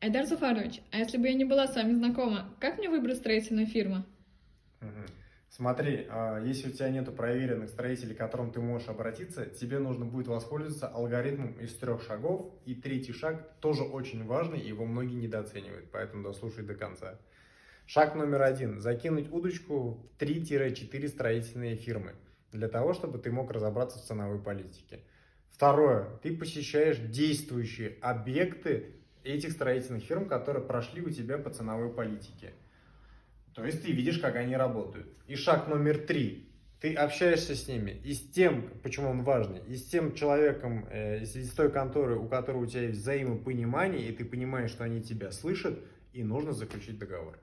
Айдар Зафарович, а если бы я не была с вами знакома, как мне выбрать строительную фирму? Смотри, если у тебя нету проверенных строителей, к которым ты можешь обратиться, тебе нужно будет воспользоваться алгоритмом из 3 шагов. И третий шаг тоже очень важный, и его многие недооценивают, поэтому дослушай до конца. Шаг номер 1. Закинуть удочку в 3-4 строительные фирмы, для того, чтобы ты мог разобраться в ценовой политике. Второе. Ты посещаешь действующие объекты этих строительных фирм, которые прошли у тебя по ценовой политике. То есть ты видишь, как они работают. И шаг номер 3. Ты общаешься с ними и с тем, почему он важный, и с тем человеком, из той конторы, у которой у тебя есть взаимопонимание, и ты понимаешь, что они тебя слышат, и нужно заключить договор.